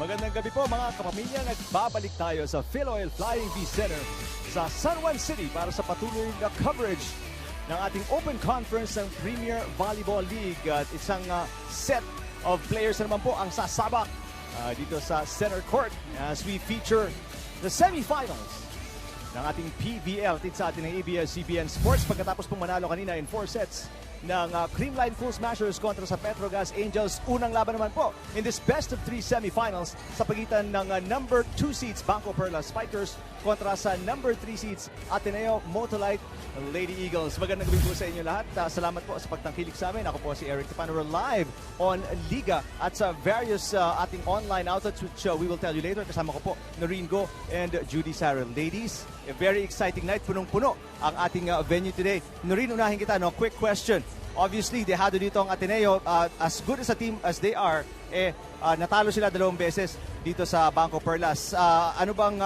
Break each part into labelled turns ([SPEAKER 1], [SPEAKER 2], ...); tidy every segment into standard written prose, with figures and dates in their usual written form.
[SPEAKER 1] Magandang gabi po mga kapamilya. Nagbabalik tayo sa PhilOil Flying V Center sa San Juan City para sa patuloy na coverage ng ating Open Conference ng Premier Volleyball League. At isang set of players naman po ang sasabak dito sa center court as we feature the semifinals ng ating PVL sa atin ng ABS-CBN Sports pagkatapos pong manalo kanina in 4 sets ng Creamline Cool Smashers kontra sa Petrogas Angels. Unang laban naman po in this best of 3 semifinals sa pagitan ng number 2 seeds BanKo-Perlas Spikers kontra sa number 3 seeds Ateneo-Motolite Lady Eagles. Magandang gabi po sa inyo lahat. Salamat po sa pagtangkilik sa amin. Ako po si Eric Tapano. We're live on Liga at sa various ating online outlets which we will tell you later. Kasama ko po Noreen Go and Judy Sarah. Ladies, a very exciting night. Punong-puno ang ating venue today. Noreen, unahin kita. No? Quick question. Obviously, dehado dito ang Ateneo. As good as a team as they are, natalo sila 2 beses dito sa BanKo-Perlas. Ano bang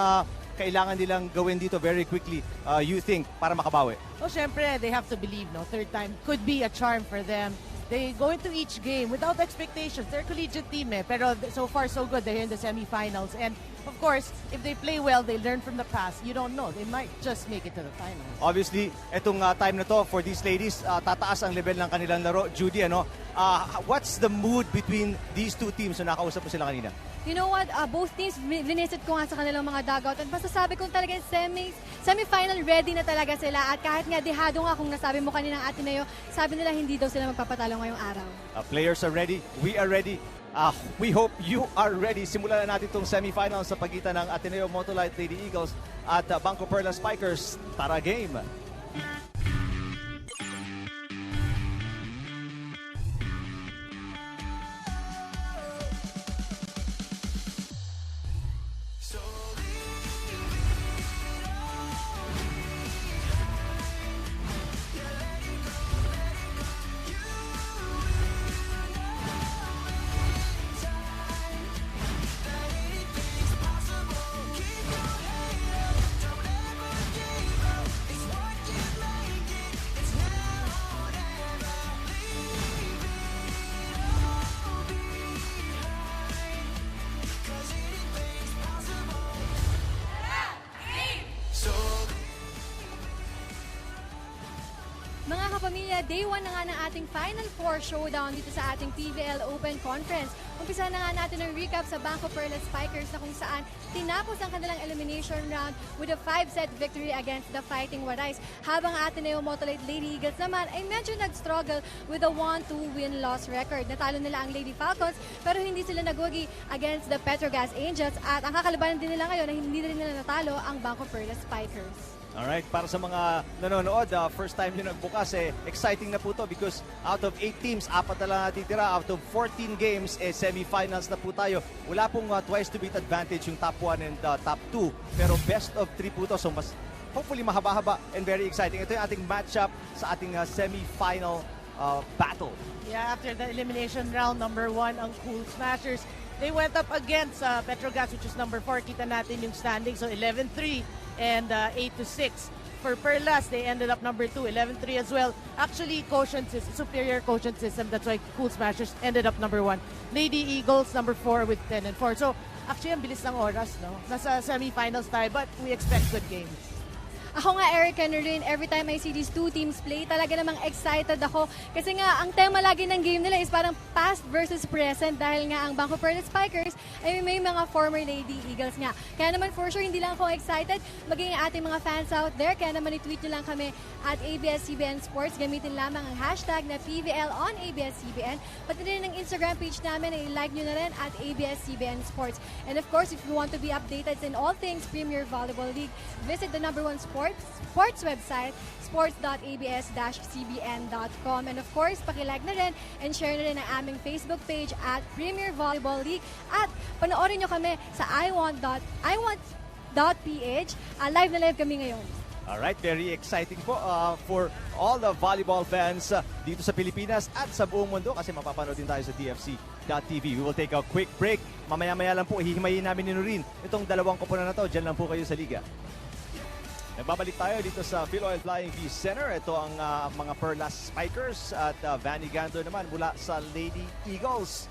[SPEAKER 1] kailangan nilang gawin dito very quickly, you think, para makabawi?
[SPEAKER 2] Well, syempre, they have to believe, no? Third time could be a charm for them. They go into each game without expectations. They're a collegiate team, pero so far so good. They're in the semifinals. And of course, if they play well, they learn from the past. You don't know. They might just make it to the finals.
[SPEAKER 1] Obviously, itong time na to for these ladies, tataas ang level ng kanilang laro. Judy, what's the mood between these two teams? So nakausap mo sila kanina.
[SPEAKER 3] You know what? Both teams, visit ko nga sa kanilang mga dugout. At masasabi kong talaga semi-final ready na talaga sila. At kahit nga dehado nga kung nasabi mo kanina ng Ateneo, sabi nila hindi daw sila magpapatalo ngayong araw.
[SPEAKER 1] Players are ready. We are ready. We hope you are ready. Simulan na natin itong semifinal sa pagitan ng Ateneo-Motolite Lady Eagles at BanKo-Perlas Spikers. Tara game!
[SPEAKER 3] Mga kapamilya, day 1 na nga ng ating Final 4 showdown dito sa ating PVL Open Conference. Umpisa na nga natin ang recap sa BanKo-Perlas Spikers na kung saan tinapos ang kanilang elimination round with a 5-set victory against the Fighting Warais. Habang Ateneo-Motolite Lady Eagles naman ay medyo nag-struggle with a 1-2 win-loss record. Natalo nila ang Lady Falcons pero hindi sila nagwagi against the Petrogas Angels at ang kakalabanan din nila ngayon na hindi rin nila natalo ang BanKo-Perlas Spikers.
[SPEAKER 1] Alright, para sa mga nanonood, first time nyo nagbukas, exciting na po to because out of 8 teams, 4 na lang natitira. Out of 14 games, semifinals na po tayo. Wala pong twice to beat advantage yung top 1 and top 2. Pero best of 3 po to, so mas hopefully mahaba-haba and very exciting. Ito yung ating matchup sa ating semifinal battle.
[SPEAKER 2] Yeah, after the elimination round, number 1 ang Cool Smashers. They went up against Petrogas, which is number 4. Kita natin yung standing, so 11-3 and 8-6. For Perlas, they ended up number 2, 11-3 as well. Actually, superior quotient system. That's why Cool Smashers ended up number 1. Lady Eagles, number 4 with 10-4. So, actually, ang bilis ng oras, no? Nasa semifinals tayo, but we expect good games.
[SPEAKER 3] Ako nga, Eric and Noreen, every time I see these two teams play, talaga namang excited ako. Kasi nga, ang tema lagi ng game nila is parang past versus present dahil nga ang BanKo-Perlas Spikers ay may mga former Lady Eagles nga. Kaya naman for sure, hindi lang ako excited, maging ating mga fans out there. Kaya naman i-tweet nyo lang kami at ABS-CBN Sports. Gamitin lamang ang hashtag na PVL on ABS-CBN. Pati rin ang Instagram page namin ay like nyo na rin at ABS-CBN Sports. And of course, if you want to be updated in all things Premier Volleyball League, visit the #1 sports website, sports.abs-cbn.com. And of course, pakilike na rin and share na rin ang aming Facebook page at Premier Volleyball League. At panoorin nyo kami sa iwant.ph. Live na live kami ngayon.
[SPEAKER 1] Alright, very exciting po for all the volleyball fans dito sa Pilipinas at sa buong mundo kasi mapapanood din tayo sa DFC.tv. We will take a quick break. Mamaya-maya lang po, hihimayin namin ni Noreen itong 2 koponan na to. Diyan lang po kayo sa Liga. Nagbabalik tayo dito sa PhilOil Flying V Center. Ito ang mga Perlas Spikers at Vanny Gantor naman mula sa Lady Eagles.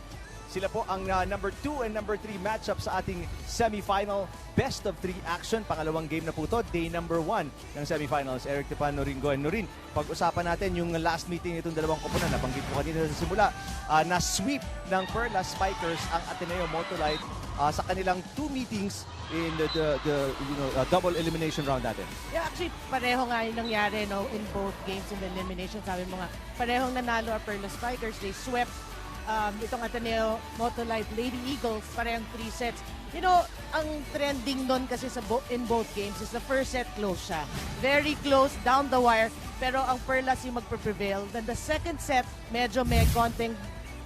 [SPEAKER 1] Sila po ang number 2 and number 3 matchup sa ating semifinal best of 3 action. Pangalawang game na po to, day number 1 ng semifinals. Eric Tepan, Noringo, and Norin. Pag-usapan natin yung last meeting itong dalawang koponan. Nabanggit ko kanina sa simula, na sweep ng Perlas Spikers ang Ateneo-Motolite sa kanilang 2 meetings in the double elimination round natin.
[SPEAKER 2] Yeah, actually, pareho nga yung nangyari in both games in the elimination. Sabi mo nga, parehong nanalo ang Perlas Spikers. They swept itong Ateneo-Motolite Lady Eagles, parehong 3 sets. Ang trending doon kasi in both games is the first set close siya. Very close, down the wire, pero ang Perlas yung magpe-prevail. Then the second set, medyo may konting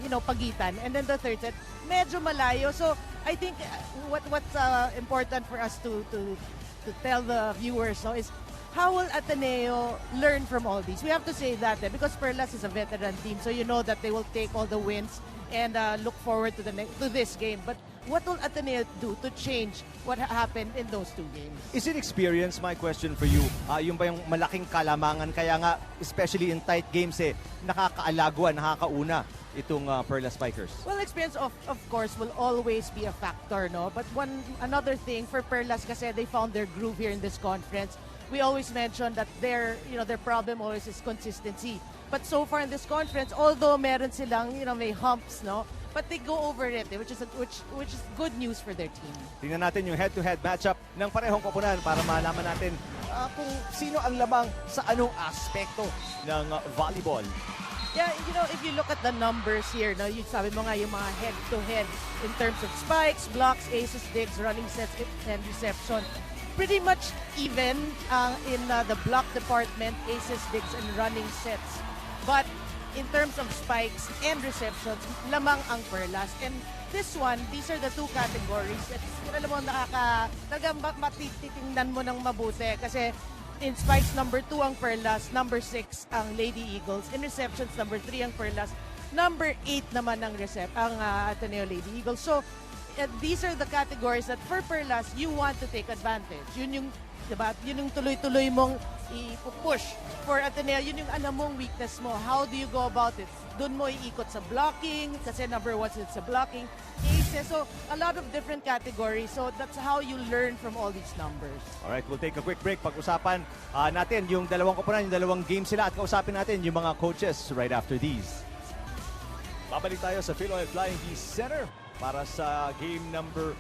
[SPEAKER 2] pagitan. And then the third set, medyo malayo. So, I think what's important for us to tell the viewers is how will Ateneo learn from all these? We have to say that because Perlas is a veteran team, so you know that they will take all the wins and look forward to this game. But what will Ateneo do to change what happened in those 2 games?
[SPEAKER 1] Is it experience, my question for you? Yung ba yung malaking kalamangan? Kaya nga, especially in tight games, nakakaalagwa, nakakauna itong Perlas Spikers.
[SPEAKER 2] Well, experience of course will always be a factor, no? But another thing for Perlas kasi they found their groove here in this conference. We always mention that their problem always is consistency. But so far in this conference, although meron silang may humps, no? But they go over it, which is good news for their team.
[SPEAKER 1] Tingnan natin yung head-to-head matchup ng parehong koponan para malaman natin kung sino ang lamang sa anong aspekto ng volleyball.
[SPEAKER 2] Yeah, if you look at the numbers here, no, yung sabi mo nga yung mga head-to-head in terms of spikes, blocks, aces, digs, running sets, and reception. Pretty much even in the block department, aces, digs, and running sets. But in terms of spikes and receptions, lamang ang Perlas. And this one, these are the 2 categories. Alam mo, talagang matitingnan mo ng mabuti kasi in spikes, number 2 ang Perlas, number 6 ang Lady Eagles. In receptions, number 3 ang Perlas, number 8 naman ang Ateneo Lady Eagles. So, these are the categories that for Perlas, you want to take advantage. Yun yung, diba? Yun yung tuloy-tuloy mong i-push. For Ateneo, yun yung mong weakness mo. How do you go about it? Doon mo iikot sa blocking, kasi number 1 is sa blocking, aces. So, a lot of different categories. So, that's how you learn from all these numbers.
[SPEAKER 1] Alright, we'll take a quick break. Pag-usapan natin yung dalawang koponan, yung dalawang game sila at kausapin natin yung mga coaches right after these. Babalik tayo sa PVL Flying V Center para sa game number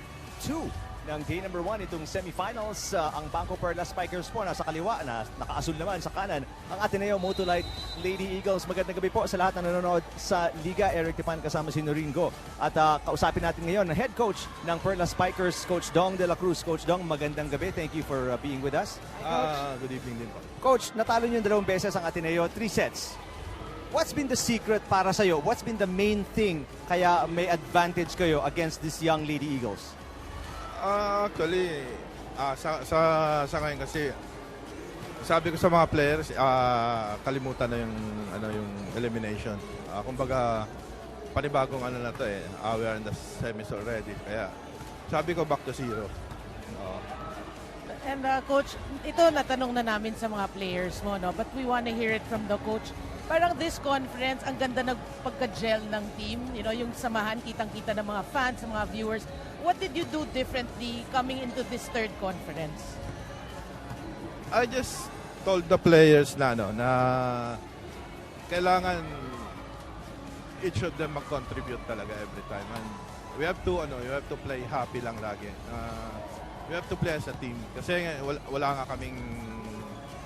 [SPEAKER 1] 2 ng day number 1 itong semifinals. Ang BanKo-Perlas Spikers po nasa kaliwa, na nakaasul naman sa kanan ang Ateneo-Motolite Lady Eagles. Magandang gabi po sa lahat na nanonood sa Liga. Eric Tepan kasama si Noringo. At kausapin natin ngayon ang head coach ng Perlas Spikers, Coach Dong de la Cruz. Coach Dong, magandang gabi. Thank you for being with us.
[SPEAKER 4] Good evening din po.
[SPEAKER 1] Coach, natalo niyo 2 beses ang Ateneo, 3 sets. What's been the secret para sa'yo? What's been the main thing kaya may advantage kayo against these young Lady Eagles?
[SPEAKER 4] Actually, sa ngayon kasi sabi ko sa mga players, kalimutan na yung elimination. Kumbaga panibagong na to we are in the semis already. Kaya sabi ko back to 0.
[SPEAKER 2] And coach, ito natanong na namin sa mga players mo, no? But we want to hear it from the coach. Parang this conference, ang ganda ng pagka-gel ng team, yung samahan, kitang-kita ng mga fans, ng mga viewers. What did you do differently coming into this 3rd conference?
[SPEAKER 4] I just told the players na kailangan each of them mag-contribute talaga every time. And we have to play happy lang lagi. We have to play as a team. Kasi wala nga kaming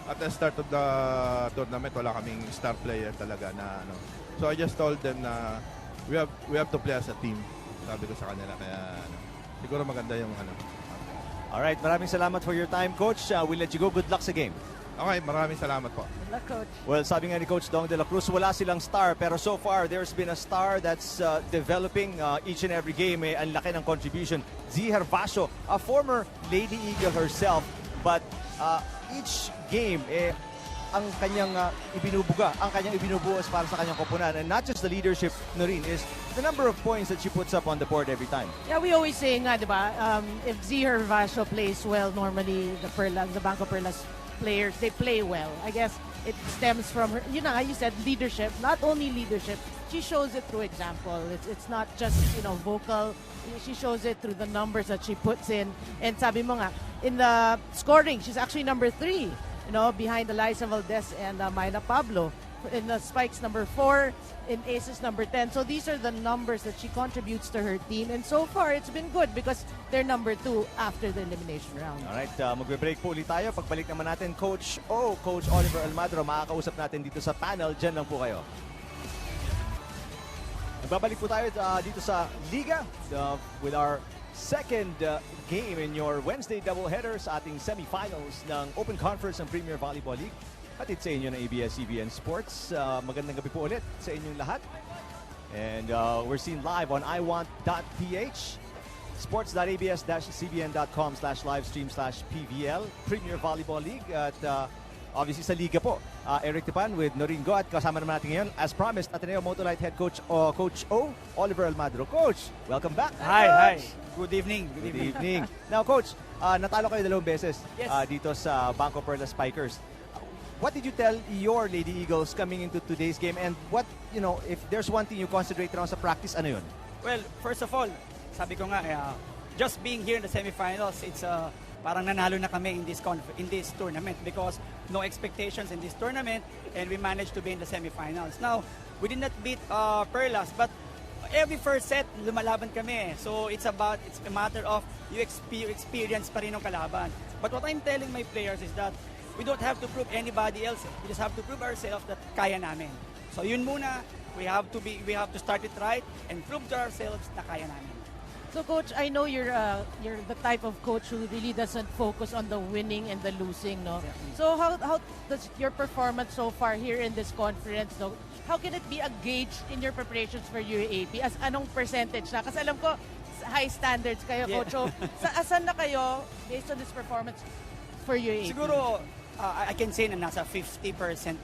[SPEAKER 4] at the start of the tournament, wala kaming star player talaga na So I just told them na we have to play as a team. Sabi ko sa kanila, kaya siguro maganda yung
[SPEAKER 1] Alright, maraming salamat for your time, Coach. We'll let you go. Good luck sa game.
[SPEAKER 4] Okay, maraming salamat po.
[SPEAKER 2] Good luck, coach.
[SPEAKER 1] Well, sabi nga ni Coach Dong de la Cruz, wala silang star. Pero so far, there's been a star that's developing each and every game. Ang laki ng contribution. Z Hervasio, a former Lady Eagle herself. But each game, ang kanyang ibinubuga, ang kanyang ibinubuhos para sa kanyang koponan. And not just the leadership, Noreen, is the number of points that she puts up on the board every time.
[SPEAKER 2] Yeah, we always say nga, di ba, if Z Hervasio plays well, normally the BanKo-Perlas players, they play well. I guess it stems from her, you know, how you said leadership. Not only leadership, she shows it through example. It's not just, you know, vocal. She shows it through the numbers that she puts in. And sabi mo nga, in the scoring, she's actually number 3, you know, behind Eliza Valdez and Myla Pablo. In the spikes, number 4, in aces, number 10. So these are the numbers that she contributes to her team. And so far, it's been good because they're number 2 after the elimination round.
[SPEAKER 1] Alright, magbe-break po ulit tayo. Pagbalik naman natin, Coach Oliver Almadro, makakausap natin dito sa panel. Diyan lang po kayo. Nagbabalik po tayo dito sa Liga with our second game in your Wednesday doubleheader sa ating semifinals ng Open Conference ng Premier Volleyball League. Hatid sa inyo ng ABS-CBN Sports. Magandang gabi po ulit sa inyong lahat. And we're seen live on iwant.ph, sports.abs-cbn.com/livestream/PVL, Premier Volleyball League. At obviously sa Liga po, Eric Tipan with Norin Go. At kasama naman natin ngayon, as promised, Ateneo-Motolite Head Coach Coach Oliver Almadro. Coach, welcome back.
[SPEAKER 5] Hi. Good evening.
[SPEAKER 1] Good evening. Now, Coach, natalo kayo 2 beses
[SPEAKER 5] Yes.
[SPEAKER 1] dito sa BanKo-Perlas Spikers. What did you tell your Lady Eagles coming into today's game? And what, you know, if there's one thing you concentrate around sa practice, ano yun?
[SPEAKER 5] Well, first of all, sabi ko nga, just being here in the semifinals, it's parang nanalo na kami in this tournament because no expectations in this tournament and we managed to be in the semifinals. Now, we did not beat Perlas, but every first set, lumalaban kami. So, it's a matter of you experience pa rin ng kalaban. But what I'm telling my players is that we don't have to prove anybody else. We just have to prove ourselves that kaya namin. So yun muna, we have to start it right and prove to ourselves na kaya namin.
[SPEAKER 2] So, Coach, I know you're the type of coach who really doesn't focus on the winning and the losing, no?
[SPEAKER 5] Exactly.
[SPEAKER 2] So, how does your performance so far here in this conference, no? How can it be a gauge in your preparations for UAAP? As anong percentage na? Kasi alam ko, high standards kayo,
[SPEAKER 5] Yeah.
[SPEAKER 2] Coach. So, asan na kayo based on this performance for UAAP?
[SPEAKER 5] Siguro, I can say na nasa 50%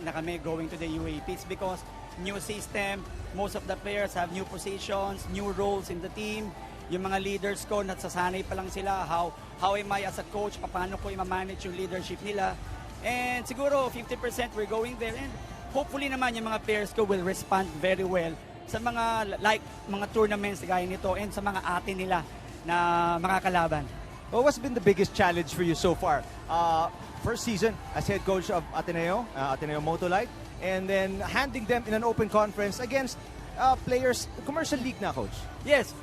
[SPEAKER 5] na kami going to the UAPs because new system, most of the players have new positions, new roles in the team. Yung mga leaders ko, nasasanay pa lang sila, how am I as a coach, paano ko i-manage yung leadership nila. And siguro 50% we're going there and hopefully naman yung mga players ko will respond very well sa mga mga tournaments gaya nito and sa mga ate nila na mga kalaban.
[SPEAKER 1] Well, what's been the biggest challenge for you so far? First season as head coach of Ateneo-Motolite, and then handling them in an open conference against players, commercial league na, Coach.
[SPEAKER 5] Yes.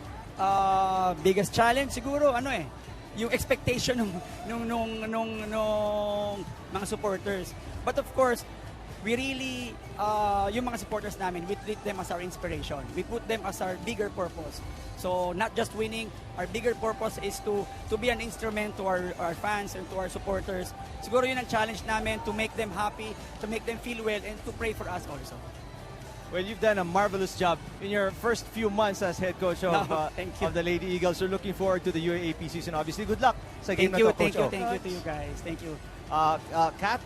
[SPEAKER 5] Biggest challenge siguro yung expectation nung mga supporters. But of course, we really yung mga supporters namin, we treat them as our inspiration. We put them as our bigger purpose. So not just winning, our bigger purpose is to be an instrument to our fans and to our supporters. Siguro yun ang challenge namin, to make them happy, to make them feel well, and to pray for us also.
[SPEAKER 1] Well, you've done a marvelous job in your first few months as head coach of the Lady Eagles. We're looking forward to the UAAP season. Obviously, good luck sa game na to, Coach.
[SPEAKER 5] Thank you to you guys. Thank you.
[SPEAKER 1] Kat,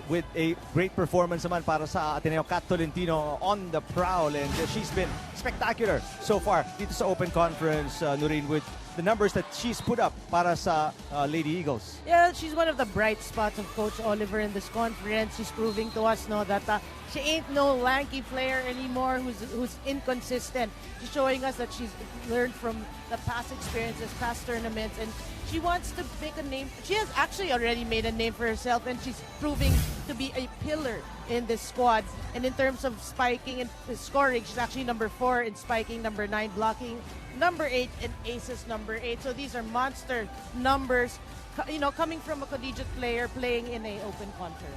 [SPEAKER 1] with a great performance naman para sa Ateneo, Kat Tolentino on the prowl, and she's been spectacular so far dito sa Open Conference, Noreen, with the numbers that she's put up para sa Lady Eagles.
[SPEAKER 2] Yeah, she's one of the bright spots of Coach Oliver in this conference. She's proving to us, no, that she ain't no lanky player anymore who's inconsistent. She's showing us that she's learned from the past experiences, past tournaments, and she wants to make a name. She has actually already made a name for herself, and she's proving to be a pillar in this squad. And in terms of spiking and scoring, she's actually number 4 in spiking, number 9 blocking, number 8 in aces, number 8. So these are monster numbers, you know, coming from a collegiate player playing in a open conference.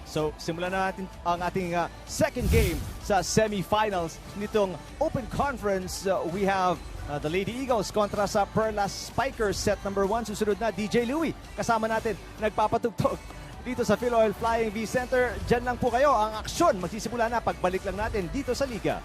[SPEAKER 1] So, simulan na natin ang ating second game sa semifinals nitong Open Conference. We have the Lady Eagles kontra sa Perlas Spikers. Set number 1, susunod na DJ Louie. Kasama natin, nagpapatugtog dito sa PhilOil Flying V Center. Diyan lang po kayo. Ang aksyon magsisimula na pagbalik lang natin dito sa Liga.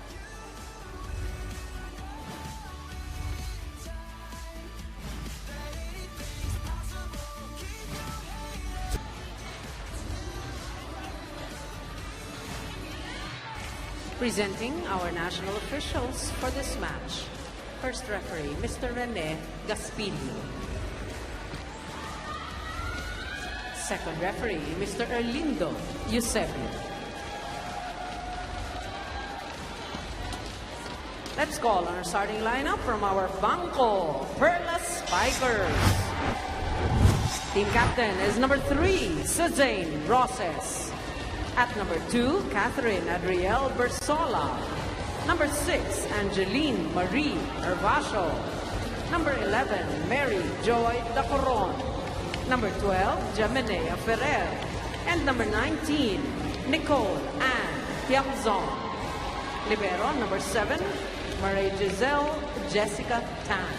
[SPEAKER 6] Presenting our national officials for this match. First referee, Mr. Rene Gaspini. Second referee, Mr. Erlindo Eusebio. Let's call our starting lineup from our BanKo-Perlas Spikers. Team captain is number 3, Suzanne Roses. At number 2, Catherine Adriel Bersola. Number 6, Angeline Marie Hervasio. Number 11, Mary Joy Dacoron. Number 12, Jaminea Ferrer. And number 19, Nicole Ann Tiamzon. Libero, number 7, Marie Giselle Jessica Tan.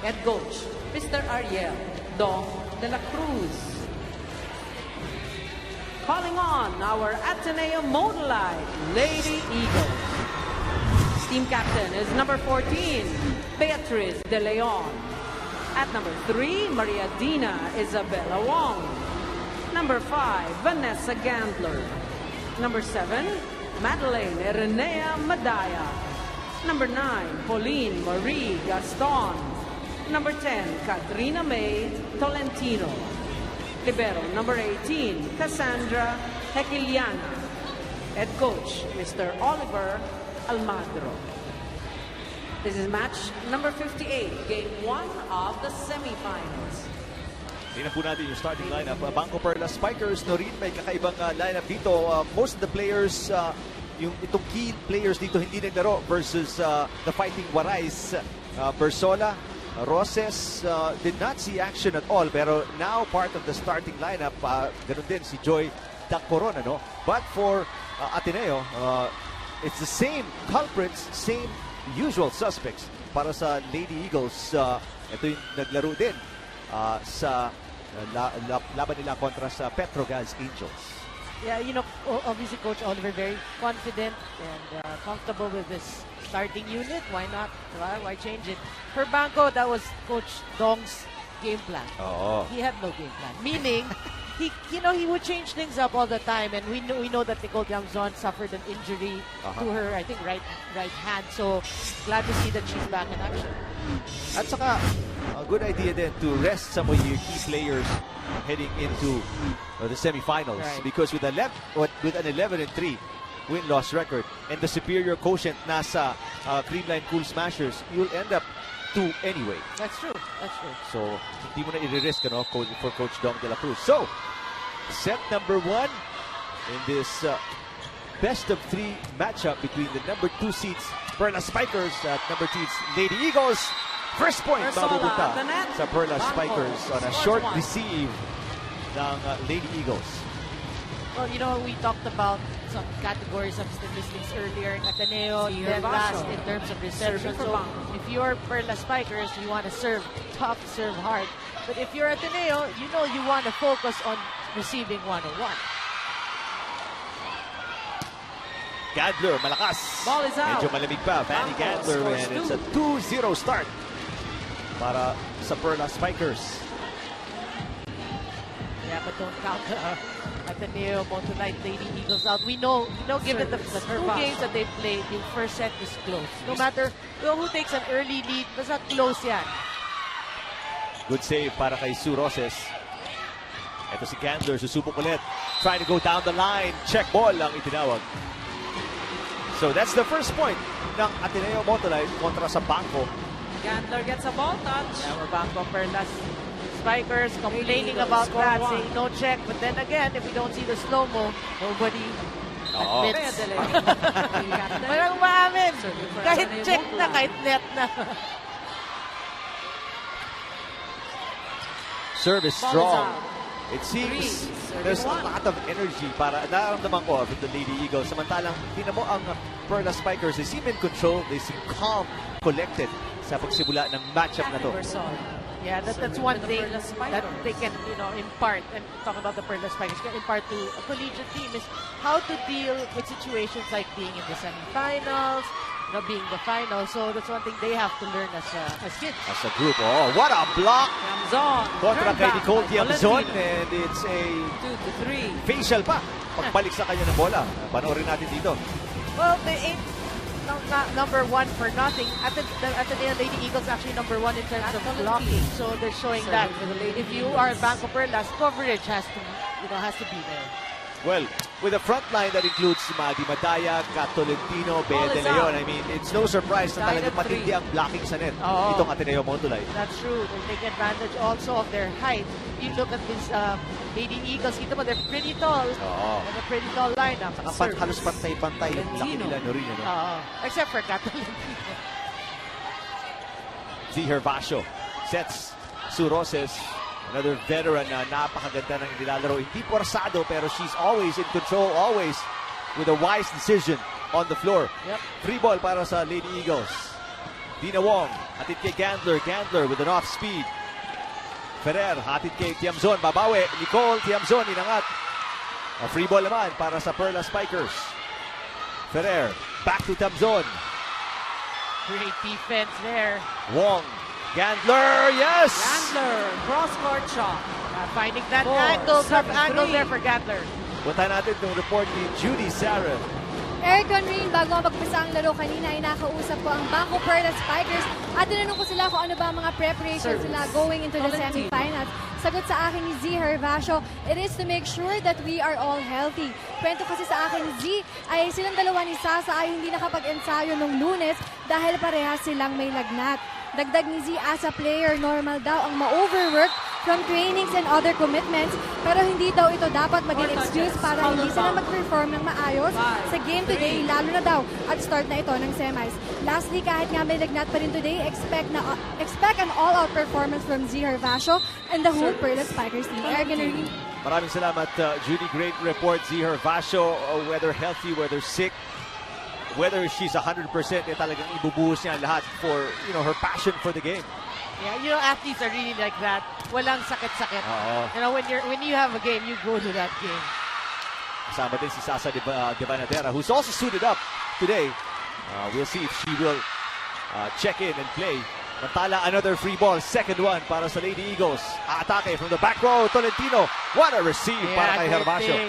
[SPEAKER 6] Head coach, Mr. Ariel Dong de la Cruz. Calling on our Ateneo-Motolite Lady Eagles. Team captain is number 14, Beatriz De Leon. At number 3, Maria Dina Isabella Wong. Number 5, Vanessa Gandler. Number 7, Madeleine Renea Madaya. Number 9, Pauline Marie Gaston. Number 10, Katrina May Tolentino. Libero, number 18, Cassandra Hequiliana. Head coach, Mr. Oliver Almagro. This is match number 58, game 1 of the semifinals.
[SPEAKER 1] Tingnan po natin yung starting lineup. BanKo-Perlas Spikers, no rin, may kakaibang lineup dito. Most of the players, itong key players dito hindi naglaro versus the Fighting Warais. Bersola, Roses did not see action at all, pero now part of the starting lineup, ganun din si Joy Dacoron, ano? But for Ateneo, it's the same culprits, same usual suspects para sa Lady Eagles. Ito yung naglaro din sa laban nila kontra sa Petrogas Angels.
[SPEAKER 2] Yeah, you know, obviously Coach Oliver very confident and comfortable with this starting unit. Why not? Why change it? For BanKo, that was Coach Dong's game plan.
[SPEAKER 1] Oo.
[SPEAKER 2] He had no game plan. Meaning, he would change things up all the time, and we know that Nicole Tiamzon suffered an injury to her, I think, right hand. So glad to see that she's back in action.
[SPEAKER 1] At saka, a good idea then to rest some of your key players heading into the semifinals.
[SPEAKER 2] Right.
[SPEAKER 1] Because with an 11-3 win-loss record and the superior quotient nasa Creamline Cool Smashers, you'll end up 2 anyway.
[SPEAKER 2] That's true.
[SPEAKER 1] So, hindi mo na i-risk for Coach Dong de la Cruz. So, set number 1 in this best-of-3 matchup between the number 2 seeds, Perlas Spikers, at number 3 Lady Eagles. First point mapupunta sa Perlas Spikers on a short receive ng Lady Eagles.
[SPEAKER 2] Well, you know, we talked about some categories of statistics earlier in Ateneo, dead last in terms of reception. So if you're Perlas Spikers, you want to serve tough, serve hard. But if you're Ateneo, you know you want to focus on receiving 101.
[SPEAKER 1] Gandler, malakas.
[SPEAKER 6] Ball is out.
[SPEAKER 1] Medyo malamig pa. Fanny Gandler, and it's a 2-0 start para sa Perlas Spikers.
[SPEAKER 2] Yeah, but don't count Ateneo-Motolite Lady Eagles out. We know given the 2 games that they played, the first set is close. No matter who takes an early lead, basta close yan.
[SPEAKER 1] Good save para kay Sue Roses. Ito si Gandler, susubok ulit. Trying to go down the line. Check ball ang itinawag. So that's the first point ng Ateneo-Motolite kontra sa BanKo.
[SPEAKER 6] Gandler gets a ball touch.
[SPEAKER 2] Yeah, we're BanKo-Perlas Spikers complaining about that, saying no check. But then again, if we don't see the slow-mo, nobody admits. Walang maamin. Kahit check na, kahit net na.
[SPEAKER 1] Service strong. It seems there's a lot of energy para nararamdaman ko with the Lady Eagles. Samantalang tingnan mo ang Perlas Spikers, they seem in control, they seem calm, collected sa pagsimula ng matchup na to.
[SPEAKER 2] Yeah, that's one thing that they can, impart, and talk about the Perlas Spikers, can impart to a collegiate team is how to deal with situations like being in the semifinals, being the final. So that's one thing they have to learn as kids.
[SPEAKER 1] As a group. Oh, what a block!
[SPEAKER 6] Tiamzon.
[SPEAKER 1] Kontra kay Nicole Tiamzon, and it's a
[SPEAKER 6] 2-3.
[SPEAKER 1] facial pa. Pagbalik sa kanya ng bola. Panoorin natin dito.
[SPEAKER 2] Well, number 1 for nothing. The Ateneo Lady Eagles actually number 1 in terms of blocking. So they're showing that if you are BanKo-Perlas, coverage has to be there.
[SPEAKER 1] Well, with a front line that includes Manila-Motolite, Tolentino, Bea de Leon, I mean, it's no surprise na talagang matindi ang blocking sa net itong Ateneo-Motolite.
[SPEAKER 2] That's true. They take advantage also of their height. You look at these Lady Eagles, kita mo, they're pretty tall. And a pretty tall lineup.
[SPEAKER 1] Halos pantay-pantay yung laki nila no rin.
[SPEAKER 2] Except for Tolentino.
[SPEAKER 1] Gervasio sets Suroses. Another veteran na napakaganda ng nilalaro. Hindi porsado pero she's always in control, always with a wise decision on the floor.
[SPEAKER 2] Yep.
[SPEAKER 1] Free ball para sa Lady Eagles. Dina Wong, hatid kay Gandler. Gandler with an off speed. Ferrer, hatid kay Tiamzon. Babawi. Nicole Tiamzon, inangat. A free ball naman para sa Perlas Spikers. Ferrer, back to Tiamzon.
[SPEAKER 2] Great defense there.
[SPEAKER 1] Wong. Gandler, yes!
[SPEAKER 6] Gandler, cross-court shot.
[SPEAKER 2] Finding that angle, tough angle there for Gandler.
[SPEAKER 1] Punta natin itong report ni Judy Sarah.
[SPEAKER 3] Eric Conrin, bago magpisa ang laro kanina ay nakausap ko ang BanKo-Perlas Spikers at tinanong ko sila kung ano ba mga preparations sila going into the semifinals. Sagot sa akin ni Z Gervasio, it is to make sure that we are all healthy. Kwento kasi sa akin ni Z ay silang dalawa ni Sasa ay hindi nakapag-ensayo nung Lunes dahil parehas silang may lagnat. Dagdag ni Z, as a player, normal daw ang ma-overwork from trainings and other commitments, pero hindi daw ito dapat maging excuse para hindi sila mag-perform ng maayos sa game today, lalo na daw at start na ito ng semis. Lastly, kahit nga may lagnat pa rin today, expect an all-out performance from Z Gervasio and the whole Perlas Spikers team.
[SPEAKER 1] Maraming salamat, Judy. Great report. Z Gervasio, whether healthy, whether sick, whether she's 100%, talagang ibubuhos niya lahat for, her passion for the game.
[SPEAKER 2] Yeah, athletes are really like that. Walang sakit-sakit. When you have a game, you go to that game.
[SPEAKER 1] Kasama din si Sasa de Banadera, who's also suited up today. We'll see if she will check in and play. Mantala, another free ball, second one para sa Lady Eagles. Atake from the back row, Tolentino. What a receive para kay Gervasio.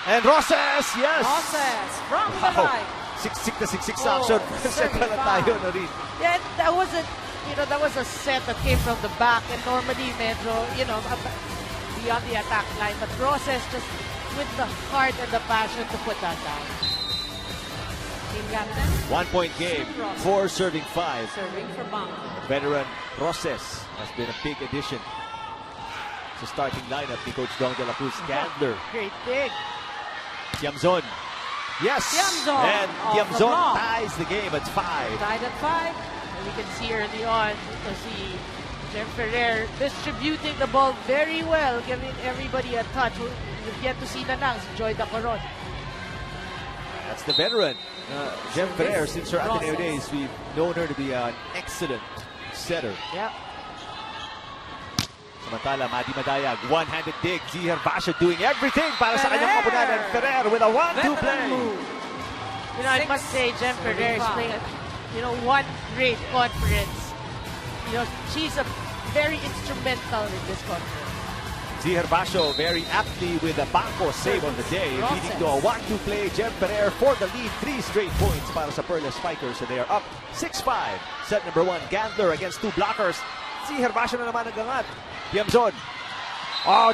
[SPEAKER 1] And Roses, yes!
[SPEAKER 6] Roses from the right.
[SPEAKER 1] Siksik na siksik sa action. Set pala tayo na rin.
[SPEAKER 2] Yeah, that was a set that came from the back, and normally medyo, beyond the attack line. But Roses just with the heart and the passion to put that down.
[SPEAKER 6] Team captain.
[SPEAKER 1] 1-point game, 4 serving 5.
[SPEAKER 6] Serving for Bank.
[SPEAKER 1] Veteran Roses has been a big addition sa starting lineup ni Coach Dong de la Cruz. Gandler.
[SPEAKER 2] Great dig.
[SPEAKER 1] Tiamzon. Yes!
[SPEAKER 6] Tiamzon.
[SPEAKER 1] And Tiamzon ties the game at 5.
[SPEAKER 6] Tied at 5.
[SPEAKER 2] And we can see early on, to see Jem Ferrer distributing the ball very well, giving everybody a touch. We've yet to see na lang si Joy Dacoron.
[SPEAKER 1] That's the veteran. Jem Ferrer, since her Ateneo days, we've known her to be an excellent setter.
[SPEAKER 2] Yeah.
[SPEAKER 1] Samantala, Madi Madayag, one-handed dig. Z Gervasio doing everything para sa kanyang kapunan. And Ferrer with a 1-2 play.
[SPEAKER 2] I must say, Jem Ferrer is playing, one great conference. She's very instrumental in this conference.
[SPEAKER 1] Z Gervasio very aptly with a BanKo save on the day, leading to a 1-2 play. Jem Ferrer for the lead, 3 straight points para sa Perlas Spikers. So they are up 6-5. Set number 1, Gandler against 2 blockers. Z Gervasio na naman nagangat. Tiamzon.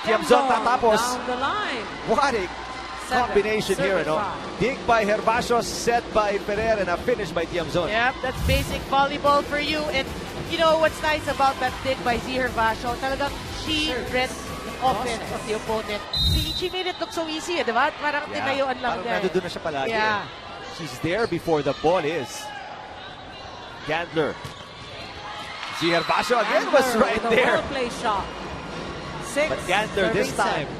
[SPEAKER 1] Tiamzon tatapos.
[SPEAKER 6] Down the line.
[SPEAKER 1] What a combination here, Dig by Gervasio, set by Ferrer, and a finish by Tiamzon.
[SPEAKER 2] Yep, that's basic volleyball for you. And what's nice about that dig by Z Gervasio, talagang she read the offense of the opponent. She made it look so easy, di ba? Parang tinayuan lang
[SPEAKER 1] parang nandun na siya palagi.
[SPEAKER 2] Yeah.
[SPEAKER 1] She's there before the ball is. Gandler. Z Gervasio again was right there.
[SPEAKER 6] Play shot. 6.
[SPEAKER 1] But Gandler this time,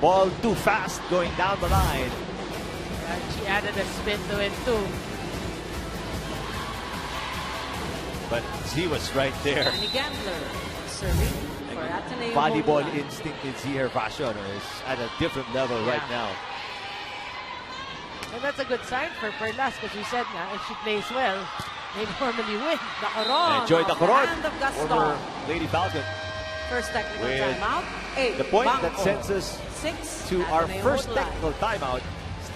[SPEAKER 1] ball too fast going down the line.
[SPEAKER 2] And she added a spin to it too.
[SPEAKER 1] But Z was right there.
[SPEAKER 6] Gandler serving for Ateneo-Motolite.
[SPEAKER 1] Volleyball instinct in Z Gervasio is at a different level right now.
[SPEAKER 2] And that's a good sign for Perlas because we said nga, if she plays well, they normally win.
[SPEAKER 6] Dacoron.
[SPEAKER 1] Enjoy Dacoron.
[SPEAKER 6] Hand of Gaston.
[SPEAKER 1] Former Lady Falcon.
[SPEAKER 6] First technical
[SPEAKER 1] With
[SPEAKER 6] timeout. 8.
[SPEAKER 1] The point that
[SPEAKER 6] BanKo.
[SPEAKER 1] sends us
[SPEAKER 6] 6.
[SPEAKER 1] to our
[SPEAKER 6] Ateneo-Motolite.
[SPEAKER 1] first technical timeout.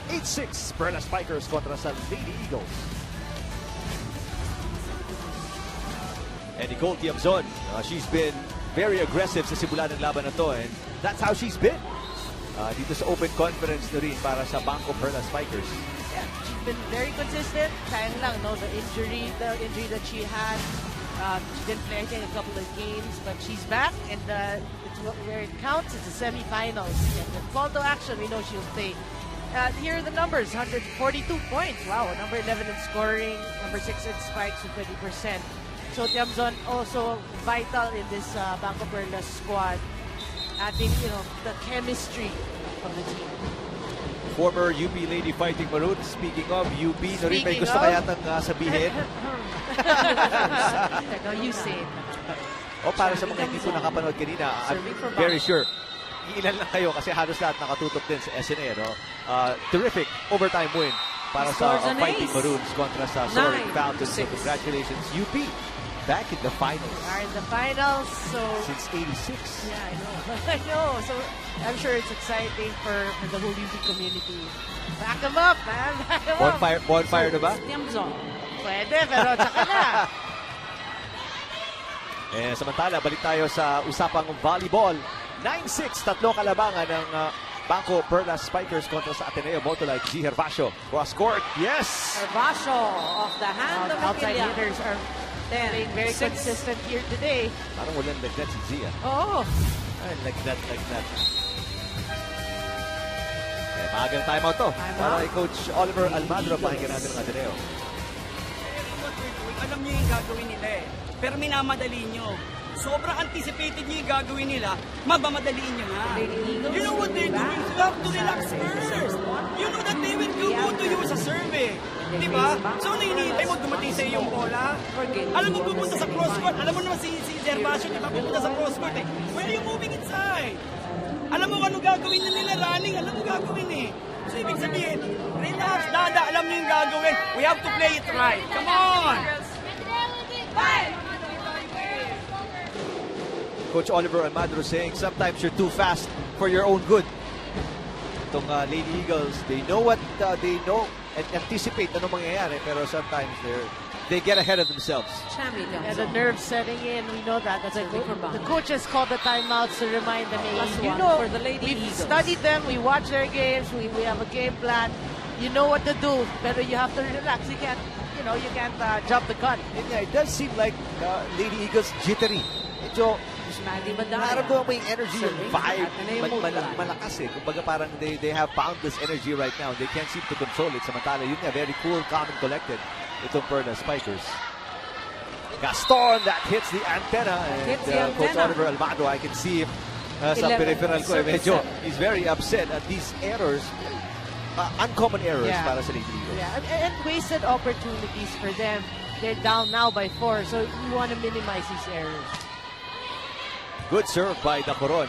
[SPEAKER 1] 8-6 Perlas Spikers kontra sa Lady Eagles. And Nicole Tiamzon, she's been very aggressive sa simula ng laban na to, and that's how she's been. Dito sa open conference na rin para sa BanKo-Perlas Spikers.
[SPEAKER 2] Yeah, she's been very consistent. Sayang lang, no, the injury that she had. She didn't play, I think, a couple of games, but she's back, and it's where it counts. It's the semifinals. And the call to action, we know she'll play. Here are the numbers: 142 points. Wow, number 11 in scoring, number 6 in spikes with 20%. So Tiamzon also vital in this BanKo-Perlas squad, adding, the chemistry of the team.
[SPEAKER 1] Former UP Lady Fighting Maroon. Speaking of UP, may gusto kaya sabihin?
[SPEAKER 2] You say it.
[SPEAKER 1] O para sa mga hindi po nakapanood kanina, I'm very sure ilan lang kayo kasi halos lahat nakatutok din sa SNA. No? Terrific overtime win para sa Fighting Maroons kontra sa Soaring Fountains. So congratulations, UP. Back in the finals.
[SPEAKER 2] We are in the finals, so...
[SPEAKER 1] Since 86.
[SPEAKER 2] Yeah, I know. I know. So, I'm sure it's exciting for the whole UP community. Back them up, man. Back them up.
[SPEAKER 1] Bonfire na ba?
[SPEAKER 6] Tiamzon.
[SPEAKER 2] Pwede, pero tsaka na.
[SPEAKER 1] Samantala, balik tayo sa usapang volleyball. 9-6, tatlo kalabangan ng BanKo-Perlas Spikers kontra sa Ateneo-Motolite. G. Hervasio, cross court. Yes!
[SPEAKER 6] Hervasio off the hand of
[SPEAKER 2] Outside
[SPEAKER 6] Emilia.
[SPEAKER 2] hitters are playing very consistent here today.
[SPEAKER 1] Parang walang like that si Zia.
[SPEAKER 2] Oh.
[SPEAKER 1] Like that. Maagang timeout to. Para kay Coach Oliver Almadro, pakinggan natin ng Ateneo.
[SPEAKER 5] Alam niyo yung gagawin nila eh. Pero minamadali nyo. Sobrang anticipated nyo yung gagawin nila, mabamadaliin nyo na. You know what they're doing? You have to relax first. You know that they will go to you sa serve eh. Diba? So ano hinihintay mo, dumating sa yung bola? Alam mo pupunta sa cross-court. Alam mo naman si Gervasio, diba pupunta sa cross-court eh. Where are you moving inside? Alam mo ano gagawin na nila running? Alam mo gagawin eh. So ibig sabihin, relax, dada, alam mo yung gagawin. We have to play it right. Come on!
[SPEAKER 1] Coach Oliver Almadro saying sometimes you're too fast for your own good. Itong Lady Eagles, they know what they know and anticipate ano mangyayari, pero sometimes they get ahead of themselves.
[SPEAKER 2] And the nerves setting in, we know that. That's the coaches call the timeouts to remind them, hey,
[SPEAKER 6] for the Lady
[SPEAKER 2] we've
[SPEAKER 6] Eagles.
[SPEAKER 2] studied them, we watch their games, we have a game plan. You know what to do, but you have to relax. You can't jump the gun.
[SPEAKER 1] And yeah, it does seem like Lady Eagles jittery. Medyo nararamdaman mo yung energy, yung vibe, malakas eh. Kumbaga parang they have found this energy right now. They can't seem to control it. Samantala, yun nga, very cool, calm, and collected. Itong Perlas Spikers. Gaston, that hits the antenna. And Coach Oliver Almadro, I can see him sa peripheral ko. Medyo, he's very upset at these errors. Uncommon errors para sa Lady Eagles.
[SPEAKER 2] Yeah, and wasted opportunities for them. They're down now by 4, so you want to minimize these errors.
[SPEAKER 1] Good serve by Dacoron.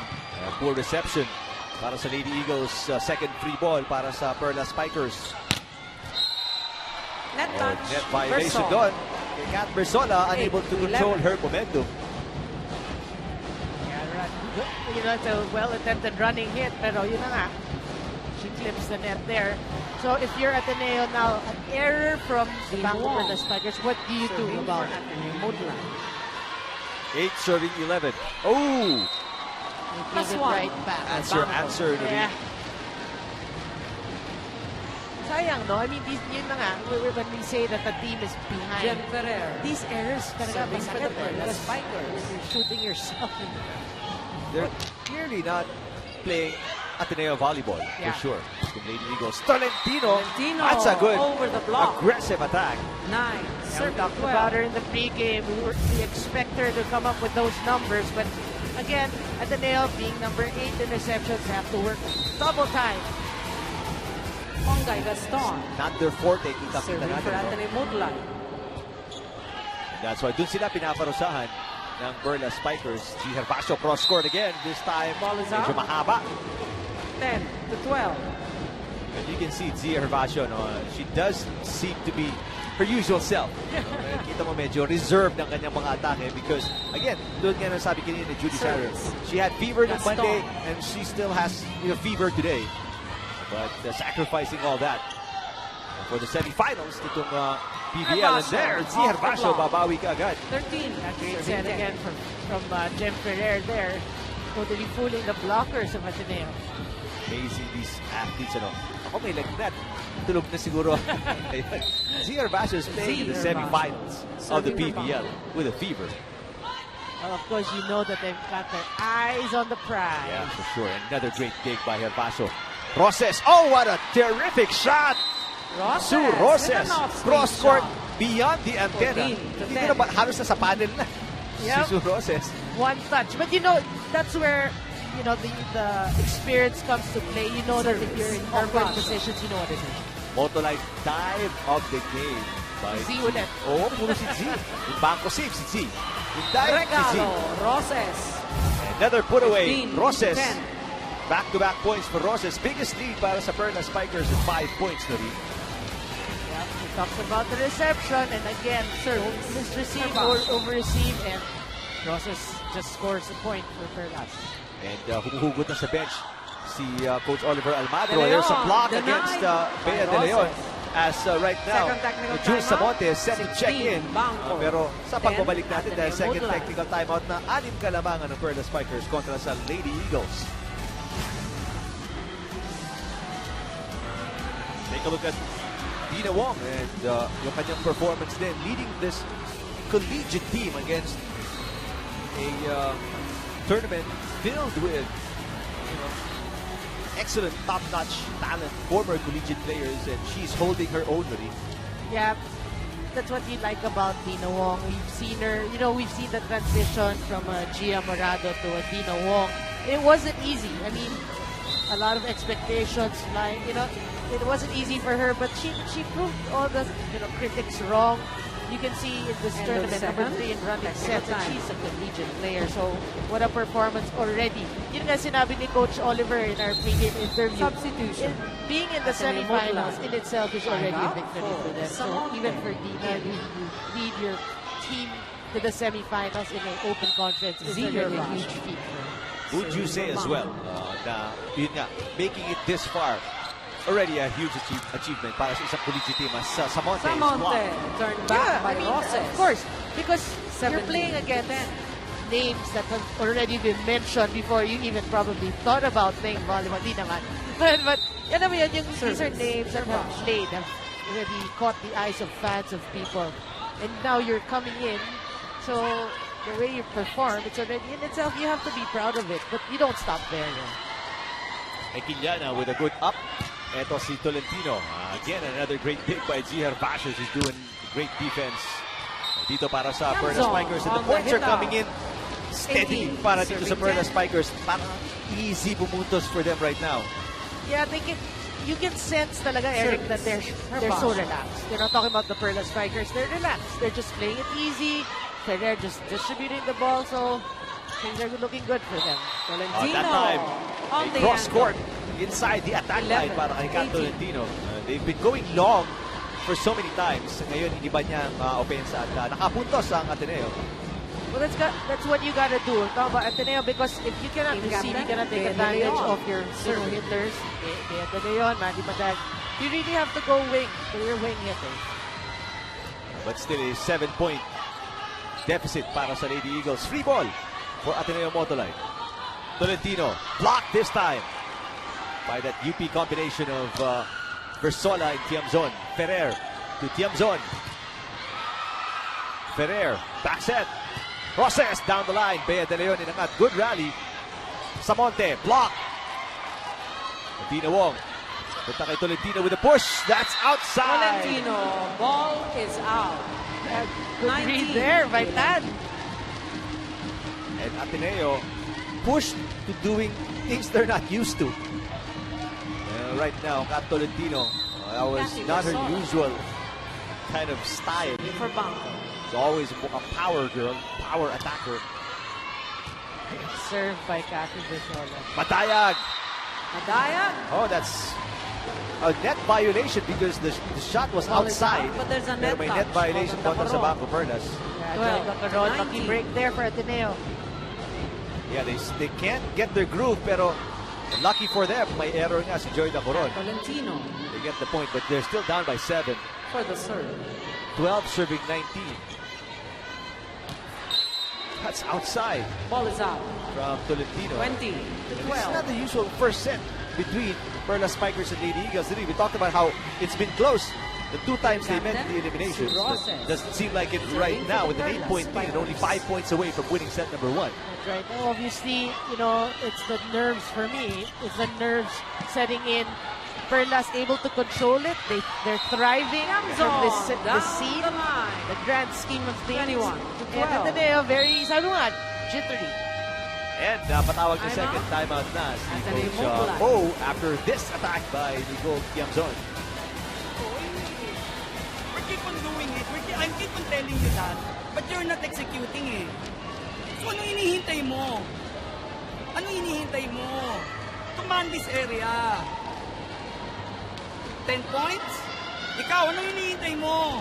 [SPEAKER 1] Poor reception para sa Lady Eagles. Second free ball para sa Perlas Spikers.
[SPEAKER 6] Net touch.
[SPEAKER 1] Net violation doon. Kat Bersola unable to control her momentum.
[SPEAKER 2] Yeah, it's a well-attempted running hit, pero yun na nga. She clips the net there. So if you're Ateneo now, an error from the BanKo-Perlas Spikers, what do you do about it?
[SPEAKER 1] 8 serving 11. Oh!
[SPEAKER 2] Give it right back.
[SPEAKER 1] Answer.
[SPEAKER 2] Yeah. Sayang, no? I mean, yun na nga, when we say that the team is behind, these errors talaga masakit eh. Spikers, you're shooting yourself.
[SPEAKER 1] They're clearly not playing Ateneo volleyball, for sure. The Lady Eagles. Tolentino. That's a good aggressive attack.
[SPEAKER 6] 9.
[SPEAKER 2] We talked about her in the pregame. We expect her to come up with those numbers, but again, Ateneo being number 8 in receptions have to work double time.
[SPEAKER 6] Mongay Gaston.
[SPEAKER 1] Not their forte. Kita
[SPEAKER 6] Serving for
[SPEAKER 1] natin.
[SPEAKER 6] Ateneo-Motolite.
[SPEAKER 1] That's why dun sila pinaparusahan ng Perlas Spikers. G. Hervasio cross-court again. This time, medyo mahaba.
[SPEAKER 6] 10 to 12.
[SPEAKER 1] And you can see Zia Hervasio, no? She does seem to be her usual self. Kita mo medyo reserved ng kanyang mga atake because, again, doon nga sabi kanina ni Judy Sarah, she had fever on Monday and she still has fever today. But sacrificing all that for the semifinals, itong PVL. And there, si Herbacio babawi ka agad.
[SPEAKER 6] 13.
[SPEAKER 2] Great set again from Jem Ferrer there. Totally fooling the blockers of Ateneo.
[SPEAKER 1] Amazing these athletes, ano. Ako may like that. Tulog na siguro. Si Herbacio is playing in the semifinals of the PVL with a fever.
[SPEAKER 2] Well, of course, you know that they've got their eyes on the prize.
[SPEAKER 1] Yeah, for sure. Another great dig by Herbacio. Roses. Oh, what a terrific shot! Sue Roses. Cross court beyond the antenna.
[SPEAKER 6] 14 to
[SPEAKER 1] Hindi
[SPEAKER 6] 10.
[SPEAKER 1] na ba, halos na sa panel na.
[SPEAKER 2] Yep.
[SPEAKER 1] Si Sue Roses.
[SPEAKER 2] One touch. But you know, that's where, you know, the experience comes to play. You know that if you're in awkward positions, you know what it is.
[SPEAKER 1] Motolite dive of the game by
[SPEAKER 2] Z ulit.
[SPEAKER 1] Oo, puro si Z. Yung banko save si Z. Yung dive si Z.
[SPEAKER 6] Regalo, Roses.
[SPEAKER 1] Another put away.
[SPEAKER 6] 15
[SPEAKER 1] Roses.
[SPEAKER 6] to 10.
[SPEAKER 1] Back-to-back points for Roses. Biggest lead para sa Perlas Spikers at 5 points na rin.
[SPEAKER 2] Yeah, we talked about the reception, and again, misreceive or over-receive, and Roses just scores a point for Perlas.
[SPEAKER 1] And humuhugot na sa bench si Coach Oliver Almagro.
[SPEAKER 6] De Leon,
[SPEAKER 1] There's a block
[SPEAKER 6] denied
[SPEAKER 1] against Bea De
[SPEAKER 6] by
[SPEAKER 1] Leon.
[SPEAKER 6] Roses.
[SPEAKER 1] As right now,
[SPEAKER 6] Second technical
[SPEAKER 1] Jules
[SPEAKER 6] timeout.
[SPEAKER 1] Samonte is set to check
[SPEAKER 6] 16,
[SPEAKER 1] in.
[SPEAKER 6] Banko.
[SPEAKER 1] Pero sa pagbabalik
[SPEAKER 6] 10,
[SPEAKER 1] natin dahil second
[SPEAKER 6] Ateneo-Motolite.
[SPEAKER 1] technical timeout na 6 kalamangan ng Perlas Spikers kontra sa Lady Eagles. Take a look at Dina Wong and yung kanyang performance din leading this collegiate team against a tournament filled with excellent top-notch talent, former collegiate players, and she's holding her own really.
[SPEAKER 2] Yeah, that's what you like about Dina Wong. We've seen her, you know, we've seen the transition from Gia Morado to Dina Wong. It wasn't easy. I mean, a lot of expectations lying, you know, it wasn't easy for her, but she proved all the, you know, critics wrong. You can see in this
[SPEAKER 6] End of
[SPEAKER 2] tournament, number 3 in running
[SPEAKER 6] Technical
[SPEAKER 2] sets, that
[SPEAKER 6] time.
[SPEAKER 2] she's a collegiate player. So, what a performance already. Yun nga sinabi ni Coach Oliver in our pregame interview.
[SPEAKER 6] Substitution.
[SPEAKER 2] Being in the semifinals in itself is already a victory for them. So,
[SPEAKER 6] Samonte.
[SPEAKER 2] even for Dina, you lead your team to the semifinals in an open conference is
[SPEAKER 6] Zero
[SPEAKER 2] already a
[SPEAKER 6] rush.
[SPEAKER 2] huge feat for her.
[SPEAKER 1] Would you say as well na yun nga, making it this far already a huge achievement para sa isang collegiate team as Samonte is
[SPEAKER 6] Samonte.
[SPEAKER 1] blocked.
[SPEAKER 6] Turned back by
[SPEAKER 2] I mean,
[SPEAKER 6] Roses.
[SPEAKER 2] of course, because you're
[SPEAKER 6] 17
[SPEAKER 2] playing
[SPEAKER 6] to
[SPEAKER 2] against
[SPEAKER 6] 10.
[SPEAKER 2] names that have already been mentioned before you even probably thought about playing volleyball. Di naman. But yan naman yun, these are names that have played, have already caught the eyes of fans, of people. And now you're coming in, so the way you perform, it's already in itself, you have to be proud of it. But you don't stop there.
[SPEAKER 1] Equiliana with a good up. Eto si Tolentino. Again, another great pick by G. Herbacio. She's doing great defense. Dito para sa Perlas Spikers. And the
[SPEAKER 6] on the
[SPEAKER 1] points are
[SPEAKER 6] hit-out.
[SPEAKER 1] coming in steady para dito sa Perlas Spikers. Parang easy pumuntos for them right now.
[SPEAKER 2] Yeah, you can sense talaga, Eric, that they're so relaxed. They're not talking about the Perlas Spikers. They're relaxed. They're just playing it easy. They're just distributing the ball, so things are looking good for them.
[SPEAKER 6] Tolentino.
[SPEAKER 1] That time,
[SPEAKER 6] On the
[SPEAKER 1] cross
[SPEAKER 6] angle.
[SPEAKER 1] court inside the attack
[SPEAKER 6] 11,
[SPEAKER 1] line para kay Kat
[SPEAKER 6] 18.
[SPEAKER 1] Tolentino. They've been going long for so many times. Ngayon, iba niyang opensa at nakapuntos ang Ateneo.
[SPEAKER 2] Well, that's what you gotta do. Talk about Ateneo, because if you cannot
[SPEAKER 6] Team
[SPEAKER 2] receive, you
[SPEAKER 6] captain,
[SPEAKER 2] cannot take
[SPEAKER 6] Bea De
[SPEAKER 2] advantage
[SPEAKER 6] Leon.
[SPEAKER 2] of your hitters. Bea De Leon, Mandy Madag. You really have to go wing to your wing hitters.
[SPEAKER 1] But still a 7-point deficit para sa Lady Eagles. Free ball for Ateneo-Motolite. Tolentino blocked this time by that UP combination of Versola and Tiamzon. Ferrer to Tiamzon. Ferrer, back set. Roses down the line. Bea De Leon inangat. Good rally. Samonte, block. Dina Wong. Punta kay Tolentino with a push. That's outside.
[SPEAKER 6] Tolentino. Ball is out.
[SPEAKER 2] Good
[SPEAKER 6] 19.
[SPEAKER 2] read there by Tan.
[SPEAKER 1] And Ateneo pushed to doing things they're not used to. Right now, Kat Tolentino, that was not her usual kind of style.
[SPEAKER 6] For Banko.
[SPEAKER 1] She's always a power girl, power attacker.
[SPEAKER 2] Served by Cathy Versola.
[SPEAKER 1] Matayag.
[SPEAKER 6] Madaya.
[SPEAKER 1] Oh, that's a net violation because the shot was outside.
[SPEAKER 6] But there's a
[SPEAKER 1] Pero
[SPEAKER 6] net
[SPEAKER 1] may
[SPEAKER 6] touch
[SPEAKER 1] net violation
[SPEAKER 6] on the
[SPEAKER 1] kontra sa
[SPEAKER 6] Caron.
[SPEAKER 1] BanKo-Perlas.
[SPEAKER 2] Yeah,
[SPEAKER 6] 12,
[SPEAKER 2] Joy Gacaron, lucky
[SPEAKER 6] 19.
[SPEAKER 2] break there for Ateneo.
[SPEAKER 1] Yeah, they can't get their groove, pero lucky for them, may error nga si Joy Gacaron.
[SPEAKER 6] Tolentino
[SPEAKER 1] They get the point, but they're still down by 7.
[SPEAKER 6] for the serve.
[SPEAKER 1] 12, serving 19. That's outside
[SPEAKER 6] Ball is out.
[SPEAKER 1] from Tolentino.
[SPEAKER 6] 20 to
[SPEAKER 1] It's
[SPEAKER 6] 12.
[SPEAKER 1] not the usual first set between Perlas Spikers and Lady Eagles. We talked about how it's been close. The 2 times they met in the eliminations. But doesn't seem like it right now with an 8-point lead and only 5 points away from winning set number 1.
[SPEAKER 2] That's right. Now, obviously, you know, it's the nerves for me. It's the nerves setting in. Perlas able to control it. They're thriving from this scene. The grand scheme of things.
[SPEAKER 6] 21 to 12.
[SPEAKER 2] And Ateneo, very, sabi nga, jittery.
[SPEAKER 1] And patawag na second timeout na si Coach
[SPEAKER 6] Ateneo-Motolite.
[SPEAKER 1] O after this attack by Nicole Tiamzon.
[SPEAKER 5] We keep on doing it. I keep on telling you that. But you're not executing eh. So ano hinihintay mo? Ano hinihintay mo? Command this area. 10 points? Ikaw, ano hinihintay mo?